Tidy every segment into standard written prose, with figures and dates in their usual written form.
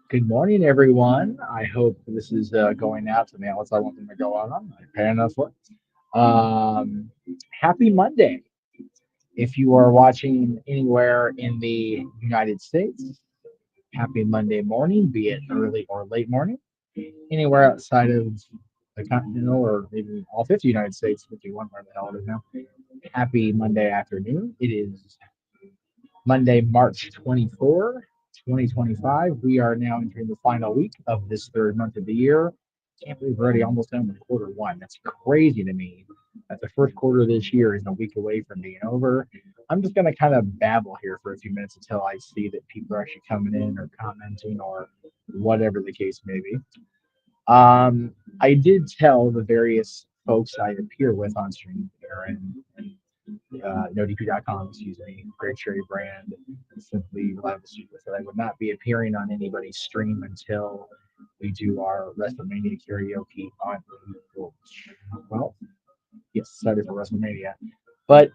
Good morning, everyone. I hope this is going out to the outlets I want them to go out on. I pay enough for it. Happy Monday. If you are watching anywhere in the United States, happy Monday morning, be it early or late morning. Anywhere outside of the continental or maybe all 50 United States, 51, where the hell it is now. Happy Monday afternoon. It is Monday, March 24, 2025. We are now entering the final week of this third month of the year. Can't believe we're already almost done with quarter one. That's crazy to me that the first quarter of this year is a week away from being over. I'm just going to kind of babble here for a few minutes until I see that people are actually coming in or commenting or whatever the case may be. I did tell the various folks I appear with on stream here and NoDP.com, excuse me, Great Cherry Brand, Simply Reliable Secrets, that I would not be appearing on anybody's stream until we do our WrestleMania karaoke on April 12th. Yes, started for WrestleMania. But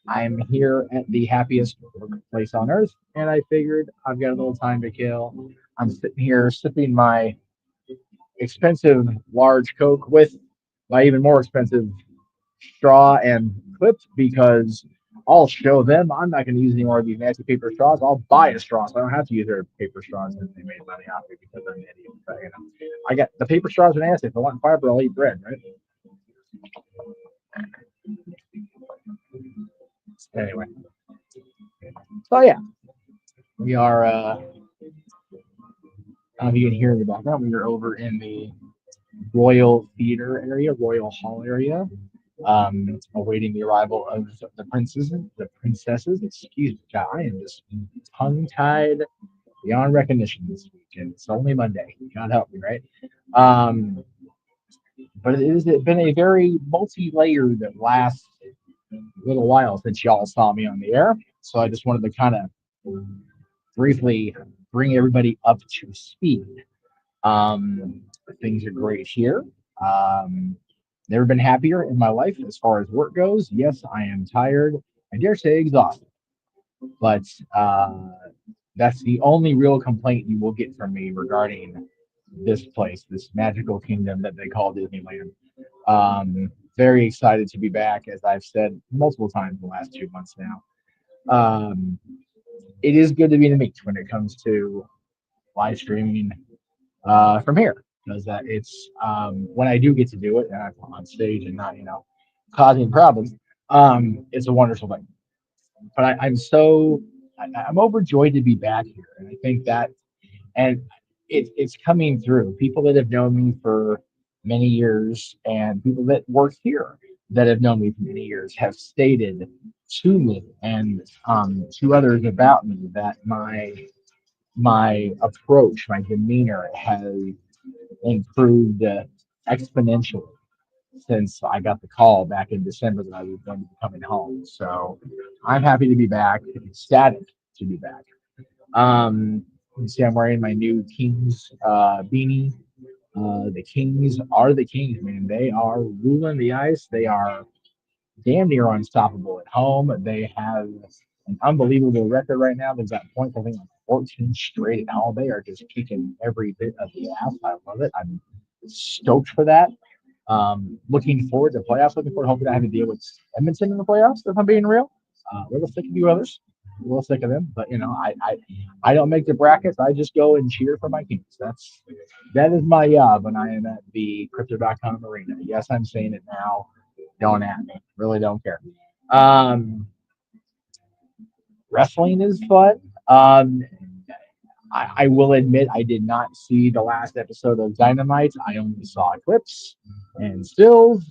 I'm here at the happiest place on earth, and I figured I've got a little time to kill. I'm sitting here sipping my expensive large Coke with my even more expensive straw and clip because I'll show them I'm not going to use any more of these nasty paper straws. I'll buy a straw so I don't have to use their paper straws since they made money off me because I'm an idiot. But, I got the paper straws are nasty. If I want fiber, I'll eat bread, right? Anyway, so yeah, we are. I don't know if you can hear in the background. We are over in the Royal Theater area, Royal Hall area, awaiting the arrival of the princesses. Excuse me, God, I am just tongue tied beyond recognition this week, and it's only Monday. God help me, right? Um, but it has been a very multi-layered last little while since y'all saw me on the air, so I just wanted to kind of briefly bring everybody up to speed. Um, Things are great here. Um, Never been happier in my life as far as work goes. Yes, I am tired. I dare say exhausted, but that's the only real complaint you will get from me regarding this place, this magical kingdom that they call Disneyland. Very excited to be back, as I've said multiple times in the last 2 months now. Um, it is good to be in the mix when it comes to live streaming from here because that it's when I do get to do it and I'm on stage and not causing problems. It's a wonderful thing. But I'm overjoyed to be back here, and I think that and it's coming through. People that have known me for many years and people that work here that have known me for many years have stated to me and to others about me that my approach, my demeanor has improved exponentially since I got the call back in December that I was going to be coming home. So I'm happy to be back, ecstatic to be back. You can see I'm wearing my new Kings beanie. The Kings are the Kings, man. They are ruling the ice. They are damn near unstoppable at home. They have an unbelievable record right now. They've got points, I think, like 14 straight at home. They are just kicking every bit of the ass. I love it. I'm stoked for that. Looking forward to playoffs. Looking forward to hoping I have to deal with Edmonton in the playoffs, if I'm being real. A little sick of you others. A little sick of them. But, I don't make the brackets. I just go and cheer for my teams. That is my job when I am at the Crypto.com arena. Yes, I'm saying it now. Don't at me. Really don't care. Um, Wrestling is fun. I will admit I did not see the last episode of Dynamite. I only saw clips and stills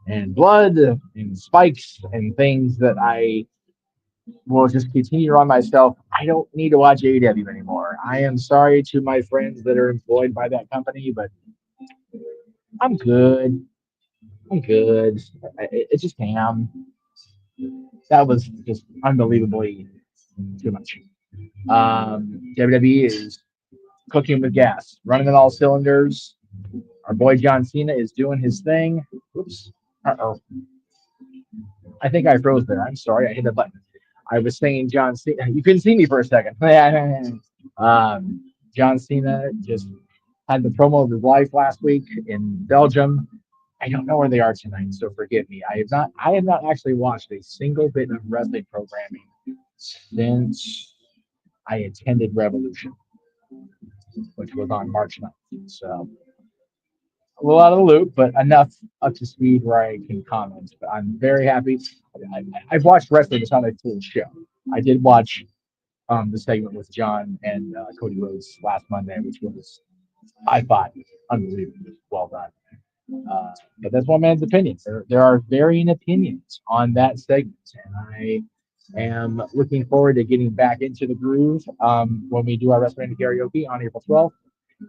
and blood and spikes and things that I will just continue on myself. I don't need to watch AEW anymore. I am sorry to my friends that are employed by that company, but I'm good. I'm good. It's just Ham. That was just unbelievably too much. WWE is cooking with gas, running on all cylinders. Our boy John Cena is doing his thing. Oops. Uh-oh. I think I froze there. I'm sorry. I hit the button. I was saying John Cena. You couldn't see me for a second. John Cena just had the promo of his life last week in Belgium. I don't know where they are tonight, so forgive me. I have not actually watched a single bit of wrestling programming since I attended Revolution, which was on March 9th. So a little out of the loop, but enough up to speed where I can comment. But I'm very happy. I've watched wrestling. It's not a full show. I did watch the segment with John and Cody Rhodes last Monday, which was, I thought, unbelievably well done. But that's one man's opinion. There are varying opinions on that segment, and I am looking forward to getting back into the groove when we do our WrestleMania karaoke on April 12th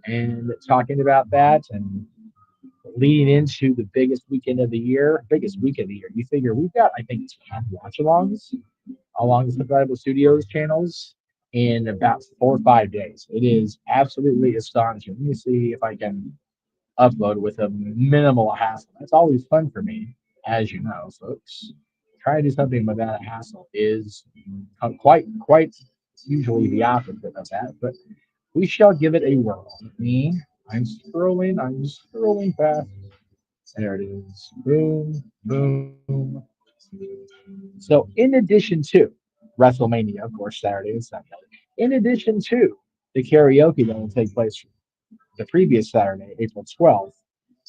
and talking about that and leading into the biggest weekend of the year. Biggest week of the year. You figure we've got, I think, 10 watch-alongs along the Survival Studios channels in about 4 or 5 days. It is absolutely astonishing. Let me see if I can upload with a minimal hassle. That's always fun for me, as you know, folks. Trying to do something without a hassle is quite usually the opposite of that, but we shall give it a whirl. Me, I'm scrolling fast. There it is. Boom, boom. So, in addition to WrestleMania, of course, Saturday and Sunday, in addition to the karaoke that will take place the previous Saturday, April 12th,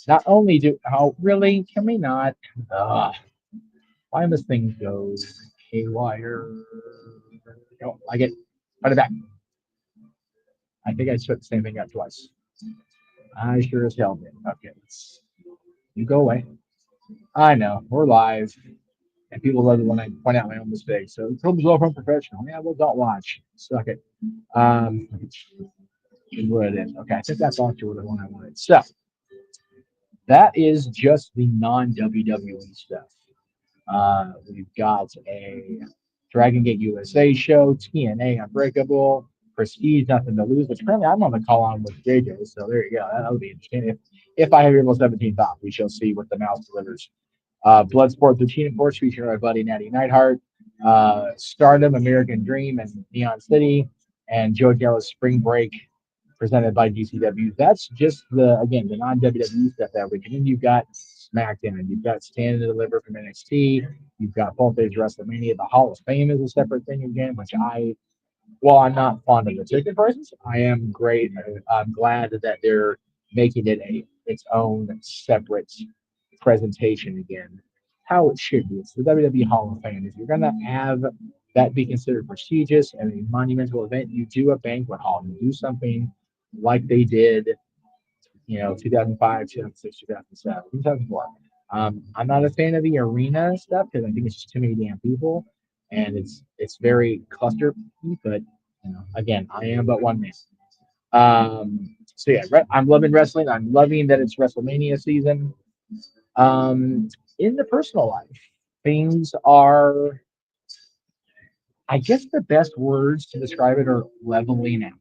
not only do, oh, really? Can we not? Ugh, why must things go haywire? Don't like it. Put it back. I think I took the same thing out twice. I sure as hell did. Okay, you go away. I know, we're live, and people love it when I point out my own mistakes. So, it comes off unprofessional. Yeah, well, don't watch. Suck it. Um, is what it is. Okay, I think that's actually what I wanted. So, that is just the non WWE stuff. We've got a Dragon Gate USA show, TNA Unbreakable, Prestige Nothing to Lose, which currently I'm on the call on with JJ. So there you go. That'll be interesting. If I have April 17th off, we shall see what the mouse delivers. Bloodsport 13, of course, featuring our buddy Natty Neidhart, Stardom, American Dream, and Neon City, and Joe Gallo's Spring Break, presented by GCW. That's just the non WWE stuff that week. And then you've got SmackDown, you've got Stand and Deliver from NXT, you've got Both Days WrestleMania. The Hall of Fame is a separate thing again, which while I'm not fond of the ticket prices, I am great. I'm glad that they're making it its own separate presentation again. How it should be. It's the WWE Hall of Fame. If you're gonna have that be considered prestigious and a monumental event, you do a banquet hall. You do something like they did, 2005, 2006, 2007, 2004. I'm not a fan of the arena stuff because I think it's just too many damn people, and it's very cluster. But again, I am but one man. So yeah, I'm loving wrestling. I'm loving that it's WrestleMania season. Um, in the personal life, things are, I guess, the best words to describe it are leveling out.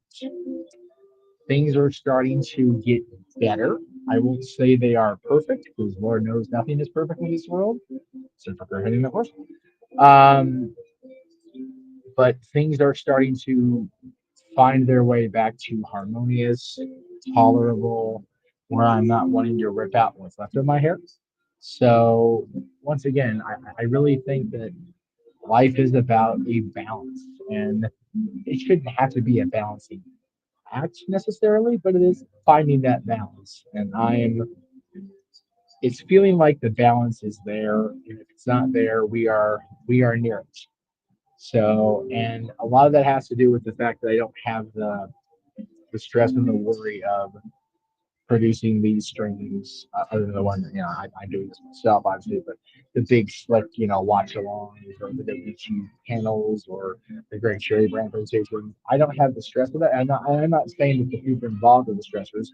Things are starting to get better. I won't say they are perfect because Lord knows nothing is perfect in this world, except for hitting of course. Um, but things are starting to find their way back to harmonious, tolerable, where I'm not wanting to rip out what's left of my hair. So once again, I really think that life is about a balance, and it shouldn't have to be a balancing act necessarily, but it is finding that balance. And it's feeling like the balance is there, and if it's not there, we are near it. So, and a lot of that has to do with the fact that I don't have the stress and the worry of producing these streams, other than the one that I'm doing this myself, obviously, but the big slick, watch alongs or the WG panels or the Greg Cherry brand presentation. I don't have the stress of that. I'm not saying that the people involved are the stressors.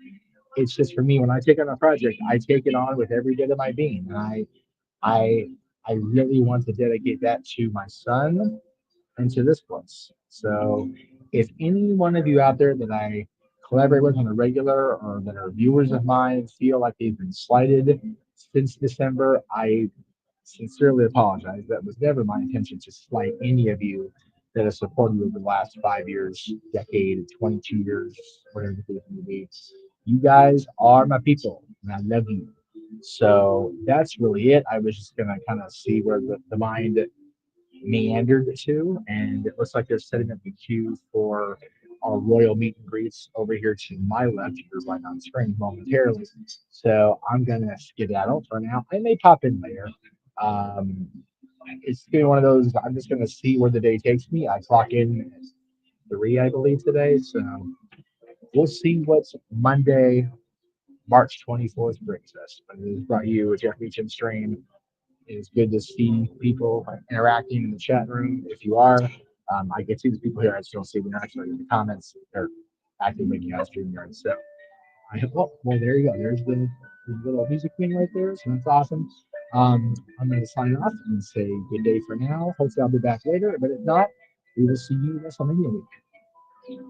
It's just for me when I take on a project, I take it on with every bit of my being, and I I really want to dedicate that to my son into this place. So if any one of you out there that I collaborate with on a regular or that are viewers of mine feel like they've been slighted since December, I sincerely apologize. That was never my intention to slight any of you. that has supported you over the last 5 years, decade, 22 years, whatever the case may be. You guys are my people, and I love you. So that's really it. I was just gonna kind of see where the mind meandered to, and it looks like they're setting up the queue for our royal meet and greets over here to my left here right on screen momentarily. So I'm gonna skedaddle for now. I may pop in later. Um, it's gonna be one of those. I'm just gonna see where the day takes me. I clock in at 3, I believe, today. So we'll see what's Monday, March 24th brings us. But it is brought to you with Jeff Beach and Stream. It's good to see people interacting in the chat room. If you are, I can see the people here. I just don't see them actually in the comments. They're actively making out stream yard. So I hope. Oh, well, there you go. There's the little music thing right there. So that's awesome. I'm going to sign off and say good day for now. Hopefully, I'll be back later. But if not, we will see you WrestleMania week.